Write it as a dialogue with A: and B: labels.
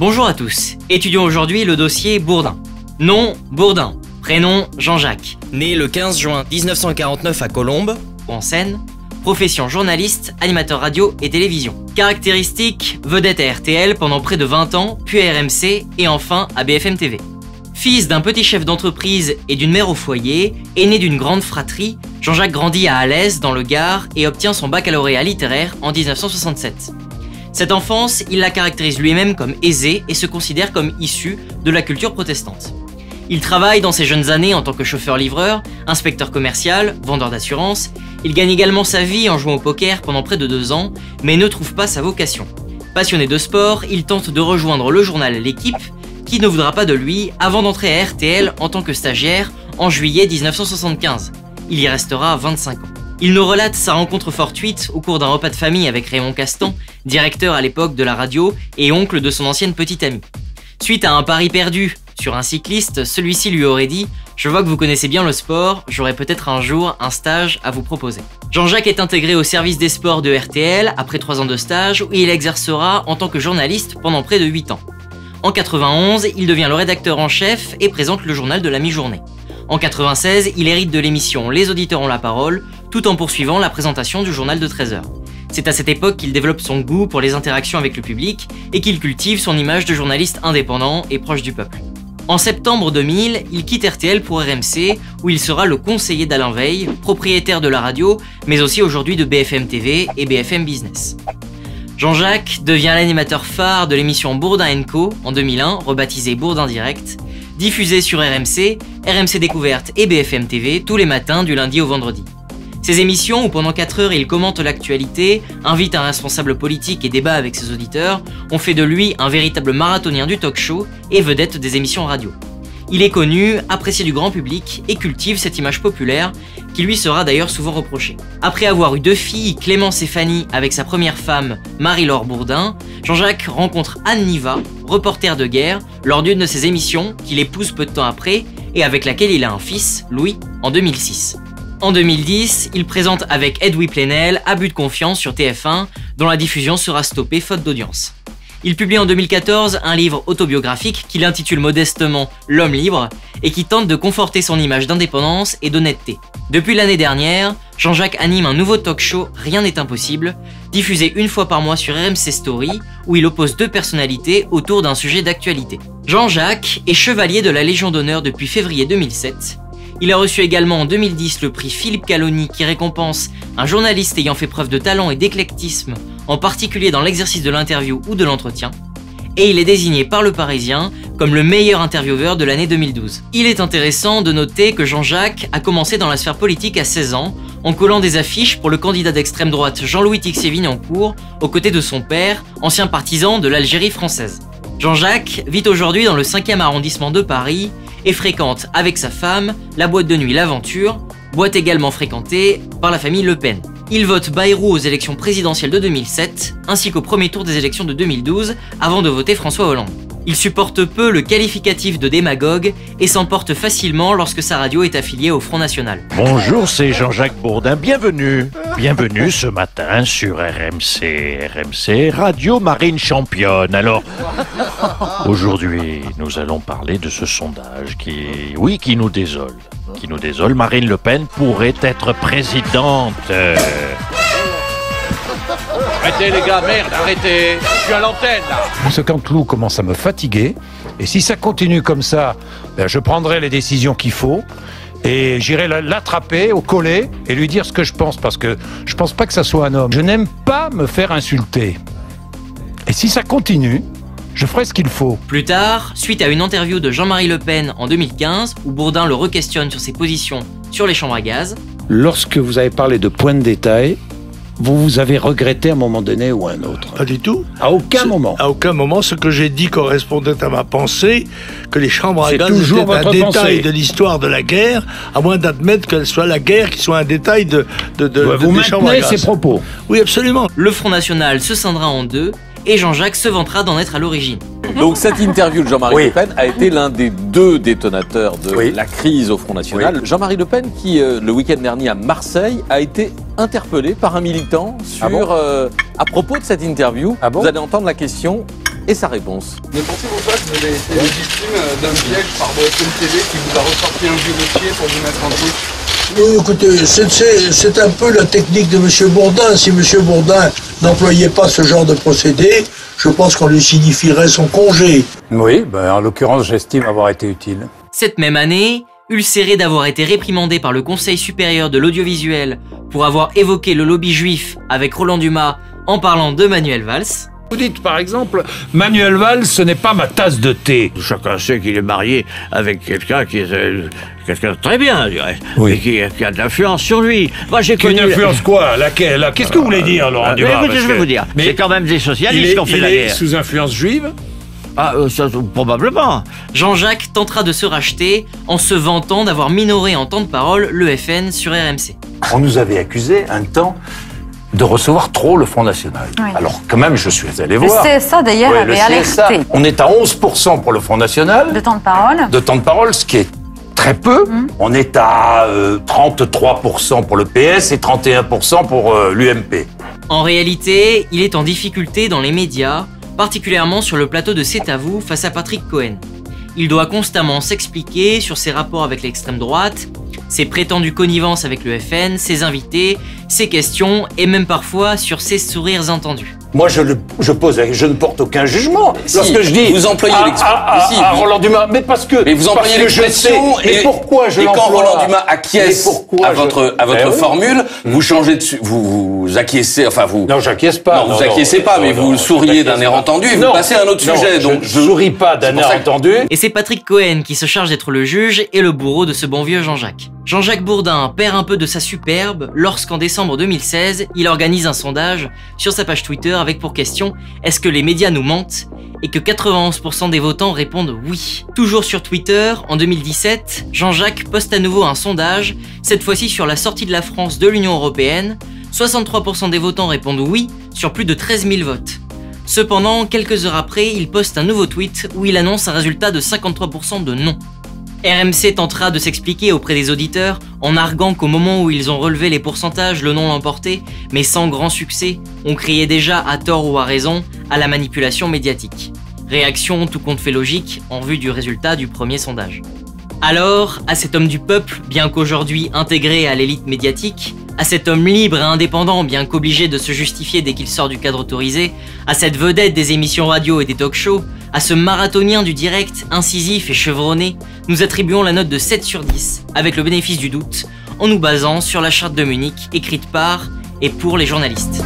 A: Bonjour à tous, étudions aujourd'hui le dossier Bourdin. Nom, Bourdin. Prénom, Jean-Jacques. Né le 15 juin 1949 à Colombes, en Seine. Profession journaliste, animateur radio et télévision. Caractéristiques, vedette à RTL pendant près de 20 ans, puis à RMC et enfin à BFM TV. Fils d'un petit chef d'entreprise et d'une mère au foyer, aîné d'une grande fratrie, Jean-Jacques grandit à Alès dans le Gard et obtient son baccalauréat littéraire en 1967. Cette enfance, il la caractérise lui-même comme aisée et se considère comme issu de la culture protestante. Il travaille dans ses jeunes années en tant que chauffeur-livreur, inspecteur commercial, vendeur d'assurance. Il gagne également sa vie en jouant au poker pendant près de 2 ans, mais ne trouve pas sa vocation. Passionné de sport, il tente de rejoindre le journal L'Équipe, qui ne voudra pas de lui avant d'entrer à RTL en tant que stagiaire en juillet 1975. Il y restera 25 ans. Il nous relate sa rencontre fortuite au cours d'un repas de famille avec Raymond Castan, directeur à l'époque de la radio et oncle de son ancienne petite amie. Suite à un pari perdu sur un cycliste, celui-ci lui aurait dit « Je vois que vous connaissez bien le sport, j'aurai peut-être un jour un stage à vous proposer ». Jean-Jacques est intégré au service des sports de RTL après 3 ans de stage où il exercera en tant que journaliste pendant près de 8 ans. En 91, il devient le rédacteur en chef et présente le journal de la mi-journée. En 96, il hérite de l'émission Les auditeurs ont la parole, tout en poursuivant la présentation du journal de 13h. C'est à cette époque qu'il développe son goût pour les interactions avec le public et qu'il cultive son image de journaliste indépendant et proche du peuple. En septembre 2000, il quitte RTL pour RMC, où il sera le conseiller d'Alain Veil, propriétaire de la radio, mais aussi aujourd'hui de BFM TV et BFM Business. Jean-Jacques devient l'animateur phare de l'émission Bourdin & Co en 2001, rebaptisée Bourdin Direct, diffusée sur RMC, RMC Découverte et BFM TV tous les matins du lundi au vendredi. Ces émissions, où pendant 4 heures il commente l'actualité, invite un responsable politique et débat avec ses auditeurs, ont fait de lui un véritable marathonien du talk-show et vedette des émissions radio. Il est connu, apprécié du grand public et cultive cette image populaire qui lui sera d'ailleurs souvent reprochée. Après avoir eu 2 filles, Clémence et Fanny, avec sa première femme, Marie-Laure Bourdin, Jean-Jacques rencontre Anne Niva, reporter de guerre, lors d'une de ses émissions, qu'il épouse peu de temps après et avec laquelle il a un fils, Louis, en 2006. En 2010, il présente avec Edoui Plenel Abus de confiance sur TF1, dont la diffusion sera stoppée faute d'audience. Il publie en 2014 un livre autobiographique qu'il intitule modestement L'homme libre et qui tente de conforter son image d'indépendance et d'honnêteté. Depuis l'année dernière, Jean-Jacques anime un nouveau talk-show Rien n'est impossible, diffusé 1 fois par mois sur RMC Story, où il oppose 2 personnalités autour d'un sujet d'actualité. Jean-Jacques est chevalier de la Légion d'honneur depuis février 2007. Il a reçu également en 2010 le prix Philippe Caloni qui récompense un journaliste ayant fait preuve de talent et d'éclectisme, en particulier dans l'exercice de l'interview ou de l'entretien. Et il est désigné par Le Parisien comme le meilleur intervieweur de l'année 2012. Il est intéressant de noter que Jean-Jacques a commencé dans la sphère politique à 16 ans, en collant des affiches pour le candidat d'extrême droite Jean-Louis Tixier-Vignancourt, aux côtés de son père, ancien partisan de l'Algérie française. Jean-Jacques vit aujourd'hui dans le 5e arrondissement de Paris et fréquente avec sa femme la boîte de nuit L'Aventure, boîte également fréquentée par la famille Le Pen. Il vote Bayrou aux élections présidentielles de 2007, ainsi qu'au premier tour des élections de 2012, avant de voter François Hollande. Il supporte peu le qualificatif de démagogue et s'emporte facilement lorsque sa radio est affiliée au Front National.
B: Bonjour, c'est Jean-Jacques Bourdin, bienvenue. Bienvenue ce matin sur RMC, Radio Marine Championne. Alors, aujourd'hui, nous allons parler de ce sondage qui nous désole. Marine Le Pen pourrait être présidente.
C: Arrêtez les gars, merde, arrêtez. Je suis à l'antenne là.
D: Ce Canteloup commence à me fatiguer. Et si ça continue comme ça, je prendrai les décisions qu'il faut. Et j'irai l'attraper au collet et lui dire ce que je pense. Parce que je pense pas que ça soit un homme. Je n'aime pas me faire insulter. Et si ça continue, je ferai ce qu'il faut.
A: Plus tard, suite à une interview de Jean-Marie Le Pen en 2015, où Bourdin le re-questionne sur ses positions sur les chambres à gaz.
E: Lorsque vous avez parlé de points de détail, vous avez regretté à un moment donné ou à un autre?
F: Pas du tout.
E: À aucun moment.
F: À aucun moment. Ce que j'ai dit correspondait à ma pensée, que les chambres à gaz
E: toujours
F: étaient un
E: votre
F: détail
E: pensée
F: de l'histoire de la guerre, à moins d'admettre qu'elle soit la guerre qui soit un détail
E: Vous
F: des chambres à
E: maintenez
F: gaz.
E: ces propos?
F: Oui, absolument.
A: Le Front National se scindra en 2 et Jean-Jacques se vantera d'en être à l'origine.
C: Donc cette interview de Jean-Marie Le Pen a été l'un des 2 détonateurs de la crise au Front National. Jean-Marie Le Pen qui, le week-end dernier à Marseille, a été interpellé par un militant sur, à propos de cette interview. Vous allez entendre la question et sa réponse.
G: Ne pensez-vous pas que vous avez été victime d'un piège par BFM TV qui vous a ressorti un vieux dossier pour vous mettre en doute?
F: Écoutez, c'est un peu la technique de M. Bourdin. Si M. Bourdin n'employait pas ce genre de procédé, je pense qu'on lui signifierait son congé.
E: Oui, en l'occurrence, j'estime avoir été utile.
A: Cette même année, ulcéré d'avoir été réprimandé par le Conseil supérieur de l'audiovisuel pour avoir évoqué le lobby juif avec Roland Dumas en parlant de Manuel Valls.
D: Vous dites par exemple, Manuel Valls, ce n'est pas ma tasse de thé.
B: Chacun sait qu'il est marié avec quelqu'un qui est quelqu'un de très bien, je dirais.
D: Oui.
B: Et qui a de l'influence sur lui. Moi, j'ai
D: Une influence quoi? Laquelle? Qu'est-ce que vous voulez dire, Laurent Dumas?
B: Écoutez, je vais vous dire. C'est quand même des socialistes qui ont fait la guerre.
D: Il est sous influence juive?
B: Ah, ça, probablement.
A: Jean-Jacques tentera de se racheter en se vantant d'avoir minoré en temps de parole le FN sur RMC.
E: On nous avait accusé un temps de recevoir trop le Front National.
H: Oui.
E: Alors quand même, je suis allé voir.
H: Le CSA d'ailleurs
E: Oui,
H: avait
E: le CSA,
H: alerté.
E: on est à 11% pour le Front National
H: De temps de parole.
E: de temps de parole, ce qui est très peu. On est à 33% pour le PS et 31% pour l'UMP.
A: En réalité, il est en difficulté dans les médias, particulièrement sur le plateau de C'est à vous face à Patrick Cohen. Il doit constamment s'expliquer sur ses rapports avec l'extrême droite, ses prétendues connivences avec le FN, ses invités, ses questions et même parfois sur ses sourires entendus.
E: Moi, je ne porte aucun jugement.
C: Si,
E: Lorsque je dis
C: vous employez l'expression.
E: à Roland Dumas, mais parce que
C: Mais vous employez l'expression
E: et pourquoi je
C: et quand
E: l'emploie
C: Roland Dumas acquiesce à votre formule, vous changez de vous acquiescez, enfin vous.
E: Non, j'acquiesce pas.
C: Non, vous acquiescez pas, mais vous souriez d'un air entendu et vous passez à un autre sujet. Donc
E: je souris pas d'un air entendu.
A: Et c'est Patrick Cohen qui se charge d'être le juge et le bourreau de ce bon vieux Jean-Jacques. Jean-Jacques Bourdin perd un peu de sa superbe lorsqu'en décembre 2016, il organise un sondage sur sa page Twitter avec pour question « Est-ce que les médias nous mentent ?» et que 91% des votants répondent oui. Toujours sur Twitter, en 2017, Jean-Jacques poste à nouveau un sondage, cette fois-ci sur la sortie de la France de l'Union Européenne. 63% des votants répondent oui sur plus de 13 000 votes. Cependant, quelques heures après, il poste un nouveau tweet où il annonce un résultat de 53% de non. RMC tentera de s'expliquer auprès des auditeurs en arguant qu'au moment où ils ont relevé les pourcentages, le non l'emportait, mais sans grand succès, on criait déjà à tort ou à raison à la manipulation médiatique. Réaction tout compte fait logique en vue du résultat du premier sondage. Alors, à cet homme du peuple, bien qu'aujourd'hui intégré à l'élite médiatique, à cet homme libre et indépendant, bien qu'obligé de se justifier dès qu'il sort du cadre autorisé, à cette vedette des émissions radio et des talk-shows, à ce marathonien du direct, incisif et chevronné, nous attribuons la note de 7 sur 10, avec le bénéfice du doute, en nous basant sur la charte de Munich, écrite par et pour les journalistes.